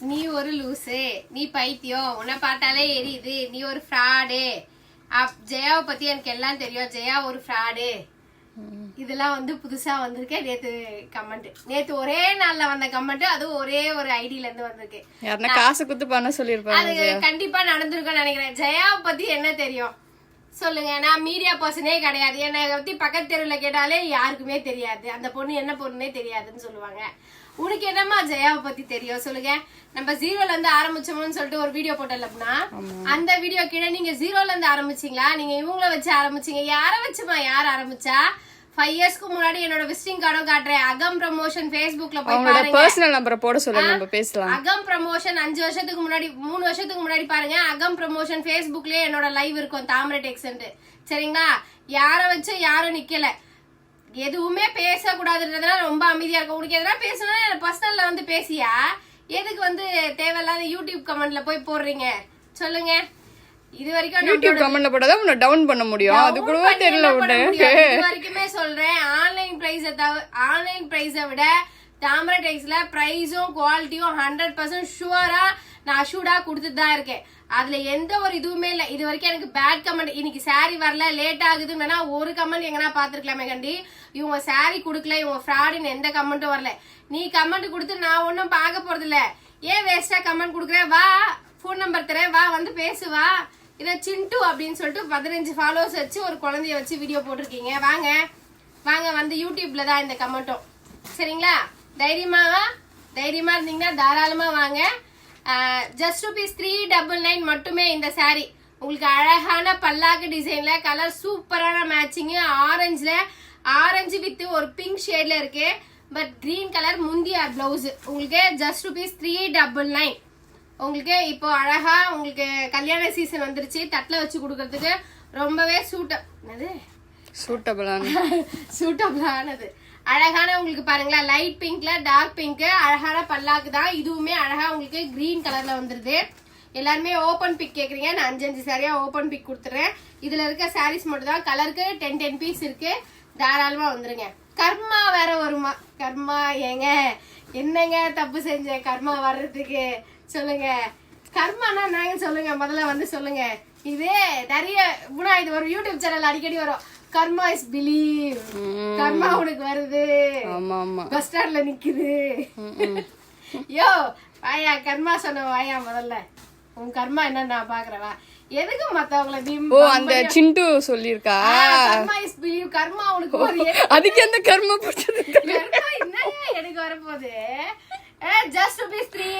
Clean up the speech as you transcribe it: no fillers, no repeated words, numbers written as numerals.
நீ ஒரு லூசு, நீ பைத்தியம், உன்னை பார்த்தாலே எரியுது, நீ ஒரு ஃப்ராடு. ஜெயாவை பத்தி எனக்கு எல்லாம் தெரியும், ஜெயா ஒரு ஃப்ராடு. இதெல்லாம் வந்து புதுசா வந்திருக்கு. நேத்து கமெண்ட், நேத்து ஒரே நாள்ல வந்த கமெண்ட், அதுவும் ஒரே ஒரு ஐடியில இருந்து வந்திருக்கு. காசு குத்து பண்ண சொல்லிருப்பாங்க. அது கண்டிப்பா நடந்திருக்கும்னு நினைக்கிறேன். ஜெயாவை பத்தி என்ன தெரியும் சொல்லுங்க. நான் மீடியா பர்சனே கிடையாது. என்னை பத்தி பக்கத்து தெருவில் கேட்டாலே யாருக்குமே தெரியாது, அந்த பொண்ணு என்ன பொண்ணுன்னே தெரியாதுன்னு சொல்லுவாங்க. உனக்கு என்னமா ஜெயாவை பத்தி தெரியும் சொல்லுங்க. நம்ம 0ல இருந்து ஆரம்பிச்சோம்னு சொல்லிட்டு ஒரு வீடியோ போட்டோம்னா, அந்த வீடியோ கீழே நீங்க 0ல இருந்து ஆரம்பிச்சீங்களா, நீங்க இவங்கள வச்சு ஆரம்பிச்சீங்க, யார வச்சுமா, யார் ஆரம்பிச்சா? 5 இயர்ஸ்க்கு முன்னாடி என்னோட விசிட்டிங் கார்டும் காட்டுறேன். அகம் ப்ரமோஷன் Facebookல போய் பாருங்க. பர்சனல் நம்பரை போட சொல்லுங்க, நம்ம பேசலாம். அகம் ப்ரமோஷன் 5 வருஷத்துக்கு முன்னாடி 3 வருஷத்துக்கு முன்னாடி பாருங்க. அகம் ப்ரமோஷன் Facebookலயே என்னோட லைவ் இருக்கும், தாமரை டெக்ஸ்ட். சரிங்களா? யார வச்சு யாரும் நிக்கல. எதுவுமே பேசக்கூடாதுன்றதுனால ரொம்ப அமைதியா இருக்கும். உனக்கு எதனா பேசணும்னா பர்சனல்ல வந்து பேசியா, எதுக்கு வந்து தேவையில்லாத யூடியூப் கமெண்ட்ல போய் போடுறீங்க சொல்லுங்க. இது வரைக்கும் யூடியூப் கமெண்ட்ல போட்டா உன்னை டவுன் பண்ண முடியும், அது கூட தெரியல. இது வரைக்குமே சொல்றேன், ஆன்லைன் பிரைஸை விட தாமரை டெக்ஸ்ட்ல பிரைஸும் குவாலிட்டியும் 100% ஷுவரா நான் அஷூர்டா கொடுத்துட்டு தான் இருக்கேன். அதுல எந்த ஒரு இதுவுமே இல்ல. இது வரைக்கும் எனக்கு பேட் கமெண்ட், இன்னைக்கு சாரி வரல லேட் ஆகுதுன்னா ஒரு கமெண்ட் எங்கன்னா பாத்துருக்கலாமே கண்டி. இவங்க சாரி கொடுக்கல, இவங்க ஃப்ராடுன்னு எந்த கமெண்ட்டும் வரல. நீ கமெண்ட் கொடுத்து நான் ஒன்னும் பார்க்க போறது இல்ல. ஏன் வேஸ்டா கமெண்ட் கொடுக்குறேன்? வா, போன் நம்பர் தரேன், வா வந்து பேசுவா. இதை சிண்டு அப்படின்னு சொல்லிட்டு 15 ஃபாலோவர்ஸ் வச்சு ஒரு குழந்தைய வச்சு வீடியோ போட்டிருக்கீங்க. வாங்க வாங்க வந்து யூடியூப்ல தான் இந்த கமெண்ட்டும். சரிங்களா? தைரியமா இருந்தீங்கன்னா தாராளமா வாங்க. ஜஸ்ட் ₹399 மட்டுமே இந்த சாரி. உங்களுக்கு அழகான பல்லாக்கு டிசைன்ல, கலர் சூப்பரான மேட்சிங். ஆரஞ்சு வித் ஒரு பிங்க் ஷேட்ல இருக்கு. பட் கிரீன் கலர் முந்திய பிளவுஸ். உங்களுக்கு ஜஸ்ட் ₹399. உங்களுக்கு இப்போ அழகா உங்களுக்கு கல்யாண சீசன் வந்துருச்சு, தட்டுல வச்சு கொடுக்கறதுக்கு ரொம்பவே சூட்டபிளானது. அழகான உங்களுக்கு பாருங்களா, லைட் பிங்க்ல டார்க் பிங்க், அழகான பல்லாக்கு தான். இதுவுமே அழகா உங்களுக்கு கிரீன் கலர்ல வந்துருது. எல்லாருமே ஓபன் பிக் கேக்குறீங்க, நான் 5 சாரியா ஓபன் பிக் கொடுத்துறேன். இதுல இருக்க சாரீஸ் மட்டும் தான், கலருக்கு 10 பீஸ் இருக்கு. தாராளமா வந்துருங்க. கர்மா வேற வருமா? கர்மா ஏங்க, என்னங்க தப்பு செஞ்ச கர்மா வர்றதுக்கு சொல்லுங்க. கர்மானா என்னங்க சொல்லுங்க, முதல்ல வந்து சொல்லுங்க. இது நிறைய இது ஒரு யூடியூப் சேனல் அடிக்கடி வரும், கர்மா இஸ் பிலீவ். கர்மா உனக்கு வருது, பஸ் ஸ்டாண்ட்ல நிக்குது. யோ வாயா, கர்மா சொன்ன வாயா, முதல்ல உன் கர்மா என்ன நான் பாக்குறவா. எதுக்கு மத்தவங்கள அந்த சிண்டு சொல்லிருக்கா, கர்மா இஸ் பிலீவ். கர்மா உனக்கு அதுக்கு எந்த கர்மா பிடிச்சது கர்மா என்ன எனக்கு வரப்போகுது. ஜஸ்ட் ₹3